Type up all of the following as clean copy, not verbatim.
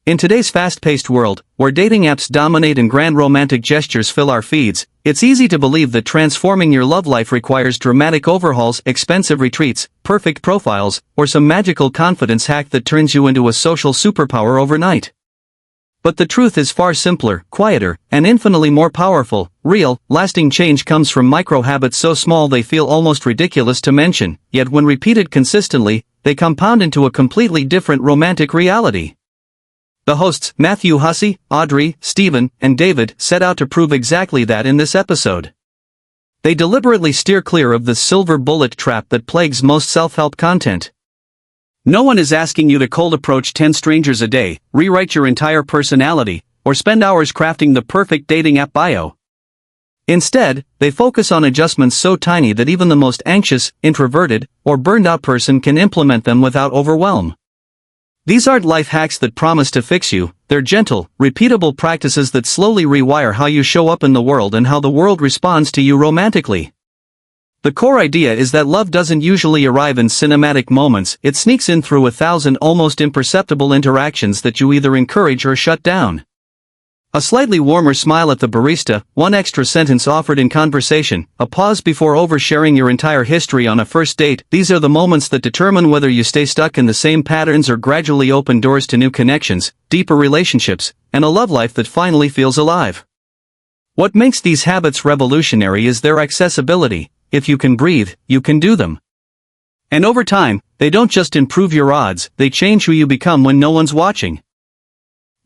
In today's fast-paced world, where dating apps dominate and grand romantic gestures fill our feeds, it's easy to believe that transforming your love life requires dramatic overhauls, expensive retreats, perfect profiles, or some magical confidence hack that turns you into a social superpower overnight. But the truth is far simpler, quieter, and infinitely more powerful. Real, lasting change comes from micro-habits so small they feel almost ridiculous to mention, yet when repeated consistently, they compound into a completely different romantic reality. The hosts, Matthew Hussey, Audrey, Stephen, and David, set out to prove exactly that in this episode. They deliberately steer clear of the silver bullet trap that plagues most self-help content. No one is asking you to cold approach 10 strangers a day, rewrite your entire personality, or spend hours crafting the perfect dating app bio. Instead, they focus on adjustments so tiny that even the most anxious, introverted, or burned-out person can implement them without overwhelm. These aren't life hacks that promise to fix you, they're gentle, repeatable practices that slowly rewire how you show up in the world and how the world responds to you romantically. The core idea is that love doesn't usually arrive in cinematic moments, it sneaks in through 1,000 almost imperceptible interactions that you either encourage or shut down. A slightly warmer smile at the barista, one extra sentence offered in conversation, a pause before oversharing your entire history on a first date, these are the moments that determine whether you stay stuck in the same patterns or gradually open doors to new connections, deeper relationships, and a love life that finally feels alive. What makes these habits revolutionary is their accessibility. If you can breathe, you can do them. And over time, they don't just improve your odds, they change who you become when no one's watching.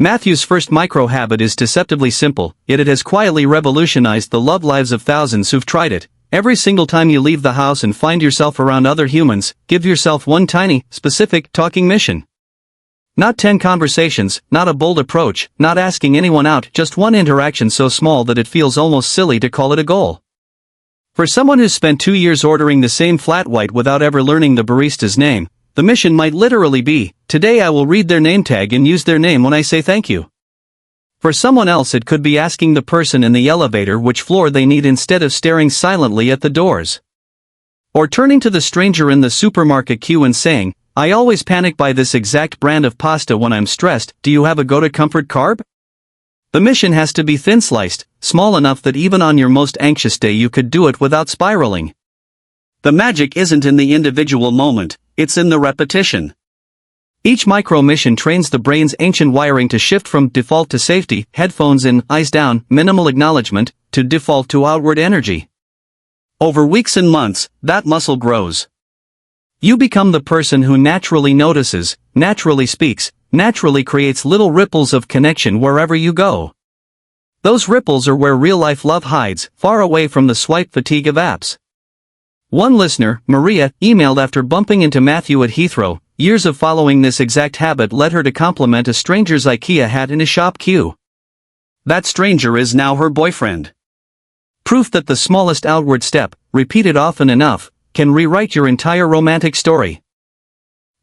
Matthew's first micro-habit is deceptively simple, yet it has quietly revolutionized the love lives of thousands who've tried it. Every single time you leave the house and find yourself around other humans, give yourself one tiny, specific, talking mission. Not 10 conversations, not a bold approach, not asking anyone out, just one interaction so small that it feels almost silly to call it a goal. For someone who's spent 2 years ordering the same flat white without ever learning the barista's name, the mission might literally be, today I will read their name tag and use their name when I say thank you. For someone else it could be asking the person in the elevator which floor they need instead of staring silently at the doors. Or turning to the stranger in the supermarket queue and saying, I always panic by this exact brand of pasta when I'm stressed, do you have a go-to comfort carb? The mission has to be thin-sliced, small enough that even on your most anxious day you could do it without spiraling. The magic isn't in the individual moment, it's in the repetition. Each micro-mission trains the brain's ancient wiring to shift from default to safety, headphones in, eyes down, minimal acknowledgement, to default to outward energy. Over weeks and months, that muscle grows. You become the person who naturally notices, naturally speaks, naturally creates little ripples of connection wherever you go. Those ripples are where real-life love hides, far away from the swipe fatigue of apps. One listener, Maria, emailed after bumping into Matthew at Heathrow. Years of following this exact habit led her to compliment a stranger's IKEA hat in a shop queue. That stranger is now her boyfriend. Proof that the smallest outward step, repeated often enough, can rewrite your entire romantic story.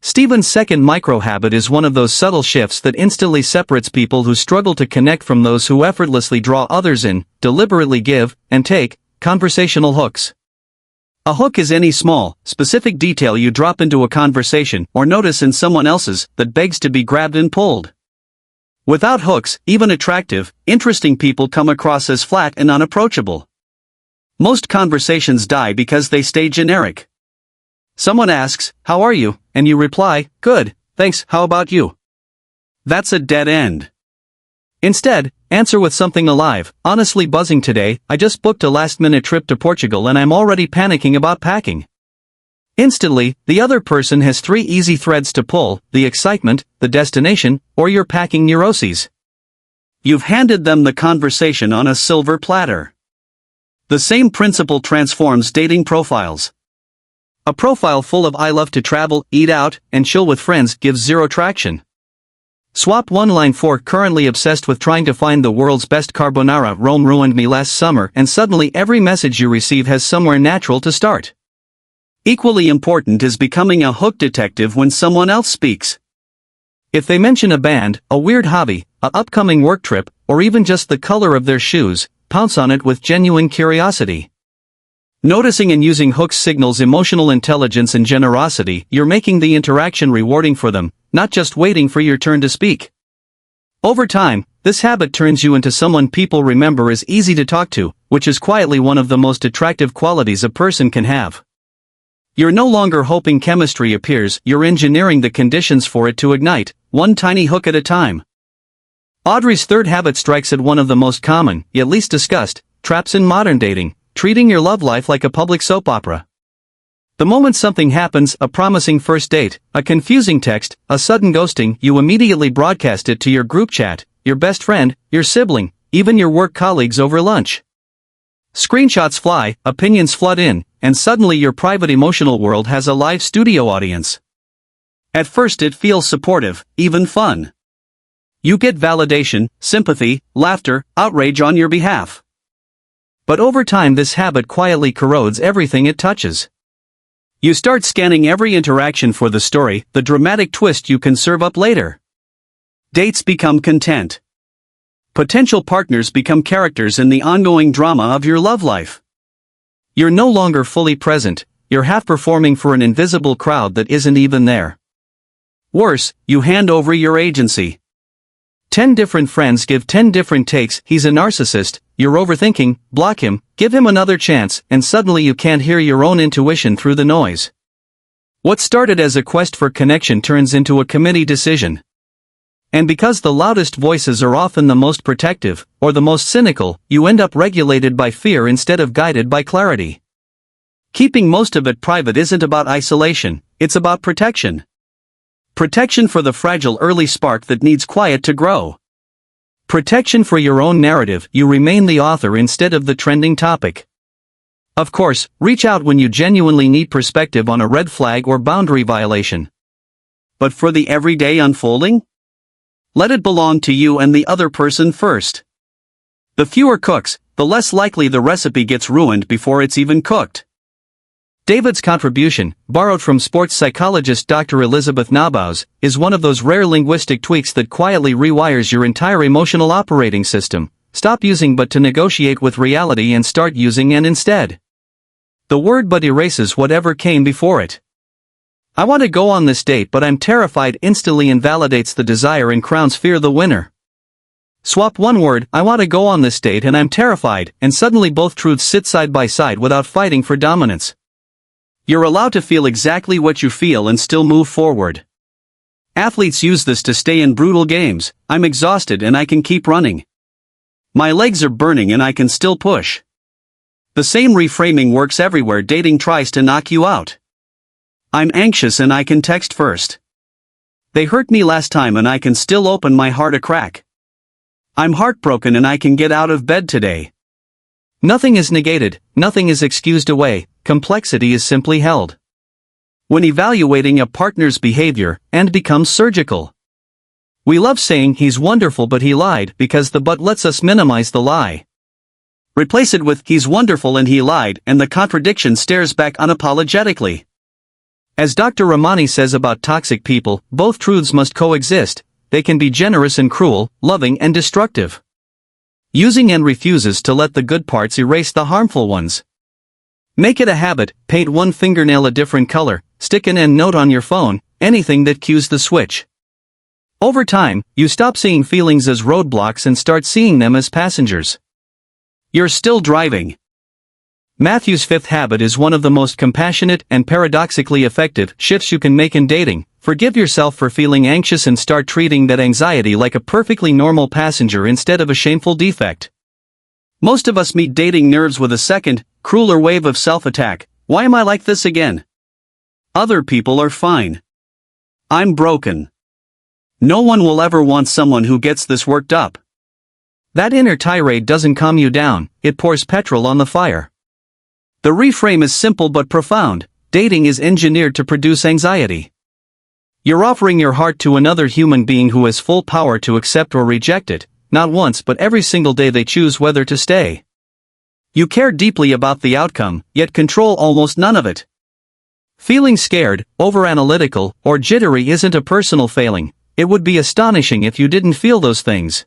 Stephen's second micro-habit is one of those subtle shifts that instantly separates people who struggle to connect from those who effortlessly draw others in, deliberately give, and take, conversational hooks. A hook is any small, specific detail you drop into a conversation or notice in someone else's that begs to be grabbed and pulled. Without hooks, even attractive, interesting people come across as flat and unapproachable. Most conversations die because they stay generic. Someone asks, "How are you?" and you reply, "Good, thanks, how about you?" That's a dead end. Instead, answer with something alive. Honestly buzzing today, I just booked a last-minute trip to Portugal and I'm already panicking about packing. Instantly, the other person has 3 easy threads to pull, the excitement, the destination, or your packing neuroses. You've handed them the conversation on a silver platter. The same principle transforms dating profiles. A profile full of "I love to travel, eat out, and chill with friends" gives zero traction. Swap one line for "currently obsessed with trying to find the world's best carbonara, Rome ruined me last summer," and suddenly every message you receive has somewhere natural to start. Equally important is becoming a hook detective when someone else speaks. If they mention a band, a weird hobby, an upcoming work trip, or even just the color of their shoes, pounce on it with genuine curiosity. Noticing and using hooks signals emotional intelligence and generosity. You're making the interaction rewarding for them, not just waiting for your turn to speak. Over time, this habit turns you into someone people remember as easy to talk to, which is quietly one of the most attractive qualities a person can have. You're no longer hoping chemistry appears, you're engineering the conditions for it to ignite, one tiny hook at a time. Audrey's third habit strikes at one of the most common, yet least discussed, traps in modern dating: treating your love life like a public soap opera. The moment something happens, a promising first date, a confusing text, a sudden ghosting, you immediately broadcast it to your group chat, your best friend, your sibling, even your work colleagues over lunch. Screenshots fly, opinions flood in, and suddenly your private emotional world has a live studio audience. At first it feels supportive, even fun. You get validation, sympathy, laughter, outrage on your behalf. But over time this habit quietly corrodes everything it touches. You start scanning every interaction for the story, the dramatic twist you can serve up later. Dates become content. Potential partners become characters in the ongoing drama of your love life. You're no longer fully present, you're half performing for an invisible crowd that isn't even there. Worse, you hand over your agency. 10 different friends give 10 different takes: he's a narcissist, you're overthinking, block him, give him another chance, and suddenly you can't hear your own intuition through the noise. What started as a quest for connection turns into a committee decision. And because the loudest voices are often the most protective, or the most cynical, you end up regulated by fear instead of guided by clarity. Keeping most of it private isn't about isolation, it's about protection. Protection for the fragile early spark that needs quiet to grow. Protection for your own narrative: you remain the author instead of the trending topic. Of course, reach out when you genuinely need perspective on a red flag or boundary violation. But for the everyday unfolding? Let it belong to you and the other person first. The fewer cooks, the less likely the recipe gets ruined before it's even cooked. David's contribution, borrowed from sports psychologist Dr. Elizabeth Nabaus, is one of those rare linguistic tweaks that quietly rewires your entire emotional operating system. Stop using but to negotiate with reality and start using and instead. The word but erases whatever came before it. I want to go on this date but I'm terrified instantly invalidates the desire and crowns fear the winner. Swap one word, I want to go on this date and I'm terrified, and suddenly both truths sit side by side without fighting for dominance. You're allowed to feel exactly what you feel and still move forward. Athletes use this to stay in brutal games: I'm exhausted and I can keep running. My legs are burning and I can still push. The same reframing works everywhere dating tries to knock you out. I'm anxious and I can text first. They hurt me last time and I can still open my heart a crack. I'm heartbroken and I can get out of bed today. Nothing is negated, nothing is excused away, complexity is simply held. When evaluating a partner's behavior, and becomes surgical. We love saying he's wonderful but he lied because the but lets us minimize the lie. Replace it with he's wonderful and he lied and the contradiction stares back unapologetically. As Dr. Ramani says about toxic people, both truths must coexist. They can be generous and cruel, loving and destructive. Using and refuses to let the good parts erase the harmful ones. Make it a habit: paint one fingernail a different color, stick an end note on your phone, anything that cues the switch. Over time, you stop seeing feelings as roadblocks and start seeing them as passengers. You're still driving. Matthew's fifth habit is one of the most compassionate and paradoxically effective shifts you can make in dating. Forgive yourself for feeling anxious and start treating that anxiety like a perfectly normal passenger instead of a shameful defect. Most of us meet dating nerves with a second, crueler wave of self-attack: why am I like this again? Other people are fine. I'm broken. No one will ever want someone who gets this worked up. That inner tirade doesn't calm you down, it pours petrol on the fire. The reframe is simple but profound: dating is engineered to produce anxiety. You're offering your heart to another human being who has full power to accept or reject it, not once but every single day they choose whether to stay. You care deeply about the outcome, yet control almost none of it. Feeling scared, overanalytical, or jittery isn't a personal failing. It would be astonishing if you didn't feel those things.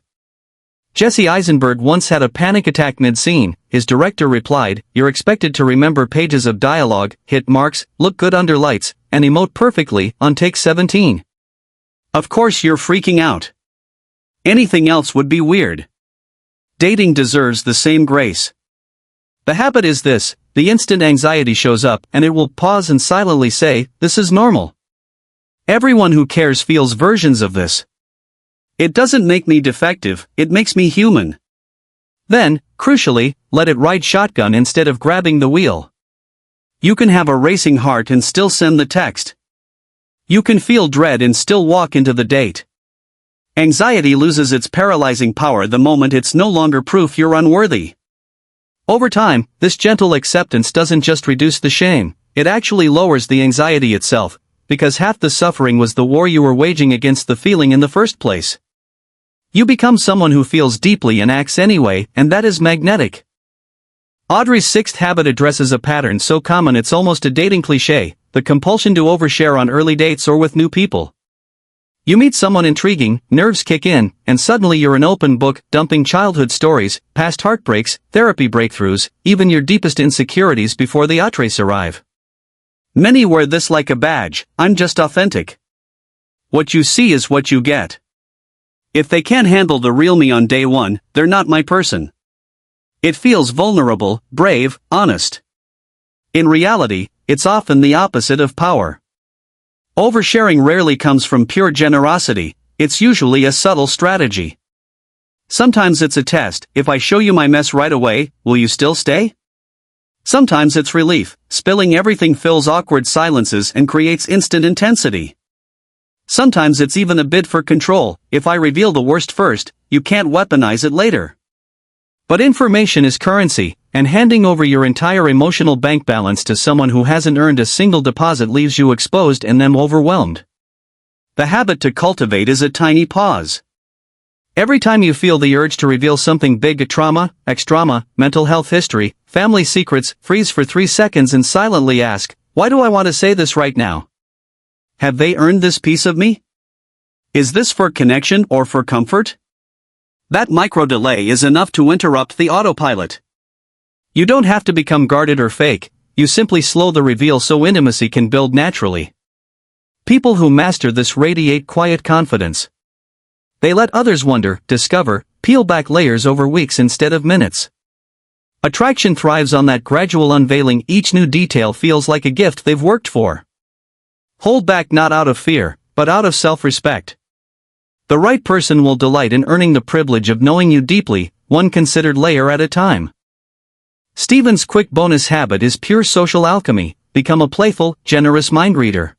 Jesse Eisenberg once had a panic attack mid-scene. His director replied, "You're expected to remember pages of dialogue, hit marks, look good under lights, and emote perfectly on take 17. Of course you're freaking out. Anything else would be weird. Dating deserves the same grace. The habit is this: the instant anxiety shows up and it will pause and silently say, "This is normal." Everyone who cares feels versions of this. It doesn't make me defective, it makes me human. Then, crucially, let it ride shotgun instead of grabbing the wheel. You can have a racing heart and still send the text. You can feel dread and still walk into the date. Anxiety loses its paralyzing power the moment it's no longer proof you're unworthy. Over time, this gentle acceptance doesn't just reduce the shame, it actually lowers the anxiety itself, because half the suffering was the war you were waging against the feeling in the first place. You become someone who feels deeply and acts anyway, and that is magnetic. Audrey's sixth habit addresses a pattern so common it's almost a dating cliché: the compulsion to overshare on early dates or with new people. You meet someone intriguing, nerves kick in, and suddenly you're an open book, dumping childhood stories, past heartbreaks, therapy breakthroughs, even your deepest insecurities before the entrees arrive. Many wear this like a badge: "I'm just authentic." What you see is what you get. If they can't handle the real me on day one, they're not my person. It feels vulnerable, brave, honest. In reality, it's often the opposite of power. Oversharing rarely comes from pure generosity, it's usually a subtle strategy. Sometimes it's a test: if I show you my mess right away, will you still stay? Sometimes it's relief: spilling everything fills awkward silences and creates instant intensity. Sometimes it's even a bid for control: if I reveal the worst first, you can't weaponize it later. But information is currency, and handing over your entire emotional bank balance to someone who hasn't earned a single deposit leaves you exposed and them overwhelmed. The habit to cultivate is a tiny pause. Every time you feel the urge to reveal something big: a trauma, ex-trauma, mental health history, family secrets, freeze for 3 seconds and silently ask, "Why do I want to say this right now? Have they earned this piece of me? Is this for connection or for comfort?" That micro delay is enough to interrupt the autopilot. You don't have to become guarded or fake, you simply slow the reveal so intimacy can build naturally. People who master this radiate quiet confidence. They let others wonder, discover, peel back layers over weeks instead of minutes. Attraction thrives on that gradual unveiling. Each new detail feels like a gift they've worked for. Hold back, not out of fear, but out of self-respect. The right person will delight in earning the privilege of knowing you deeply, one considered layer at a time. Stephen's quick bonus habit is pure social alchemy: become a playful, generous mind reader.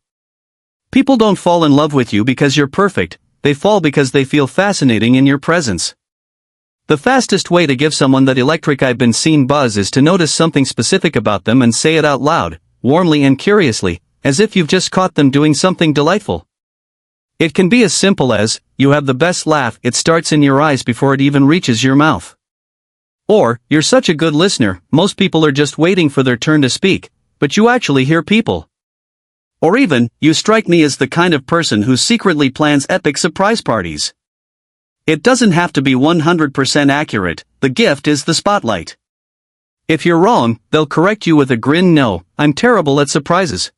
People don't fall in love with you because you're perfect, they fall because they feel fascinating in your presence. The fastest way to give someone that electric "I've been seen" buzz is to notice something specific about them and say it out loud, warmly and curiously, as if you've just caught them doing something delightful. It can be as simple as, "You have the best laugh," it starts in your eyes before it even reaches your mouth. Or, "You're such a good listener, most people are just waiting for their turn to speak, but you actually hear people." Or even, "You strike me as the kind of person who secretly plans epic surprise parties." It doesn't have to be 100% accurate, the gift is the spotlight. If you're wrong, they'll correct you with a grin: "No, I'm terrible at surprises."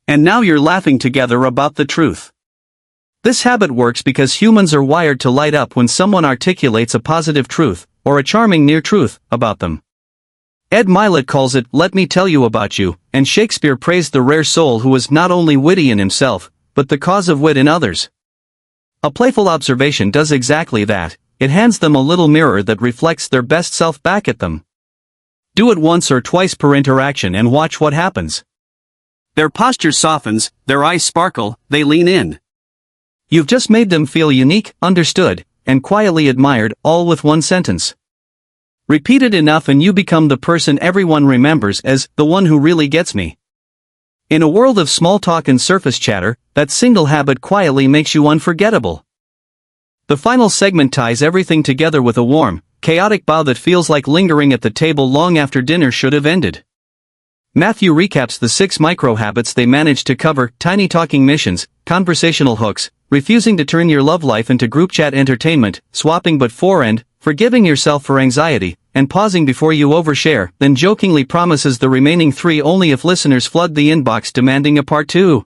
And now you're laughing together about the truth. This habit works because humans are wired to light up when someone articulates a positive truth, or a charming near truth, about them. Ed Milet calls it "let me tell you about you," and Shakespeare praised the rare soul who was not only witty in himself, but the cause of wit in others. A playful observation does exactly that: it hands them a little mirror that reflects their best self back at them. Do it once or twice per interaction and watch what happens. Their posture softens, their eyes sparkle, they lean in. You've just made them feel unique, understood, and quietly admired, all with one sentence. Repeat it enough and you become the person everyone remembers as "the one who really gets me." In a world of small talk and surface chatter, that single habit quietly makes you unforgettable. The final segment ties everything together with a warm, chaotic bow that feels like lingering at the table long after dinner should have ended. Matthew recaps the 6 micro-habits they managed to cover: tiny talking missions, conversational hooks, refusing to turn your love life into group chat entertainment, swapping but forend, forgiving yourself for anxiety, and pausing before you overshare, then jokingly promises the remaining 3 only if listeners flood the inbox demanding a part 2.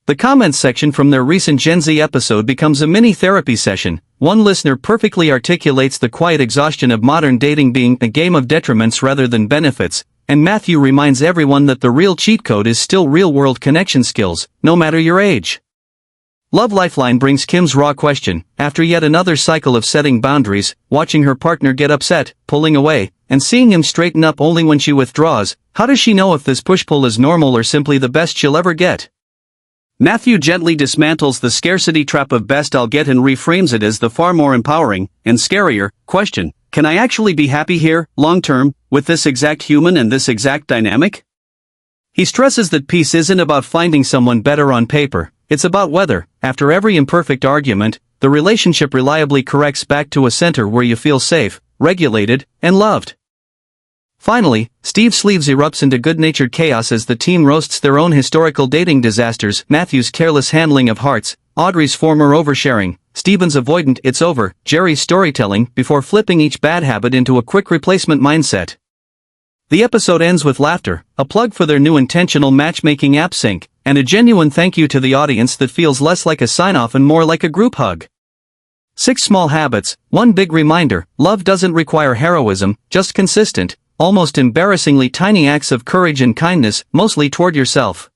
The comments section from their recent Gen Z episode becomes a mini therapy session. One listener perfectly articulates the quiet exhaustion of modern dating being a game of detriments rather than benefits, and Matthew reminds everyone that the real cheat code is still real-world connection skills, no matter your age. Love Lifeline brings Kim's raw question, after yet another cycle of setting boundaries, watching her partner get upset, pulling away, and seeing him straighten up only when she withdraws. How does she know if this push-pull is normal or simply the best she'll ever get? Matthew gently dismantles the scarcity trap of best I'll get and reframes it as the far more empowering, and scarier, question: can I actually be happy here, long-term, with this exact human and this exact dynamic? He stresses that peace isn't about finding someone better on paper, it's about whether, after every imperfect argument, the relationship reliably corrects back to a center where you feel safe, regulated, and loved. Finally, Steve Sleeves erupts into good-natured chaos as the team roasts their own historical dating disasters: Matthew's careless handling of hearts, Audrey's former oversharing, Steven's avoidant "it's over," Jerry's storytelling, before flipping each bad habit into a quick replacement mindset. The episode ends with laughter, a plug for their new intentional matchmaking app Sync, and a genuine thank you to the audience that feels less like a sign-off and more like a group hug. 6 small habits, 1 big reminder: love doesn't require heroism, just consistent, almost embarrassingly tiny acts of courage and kindness, mostly toward yourself.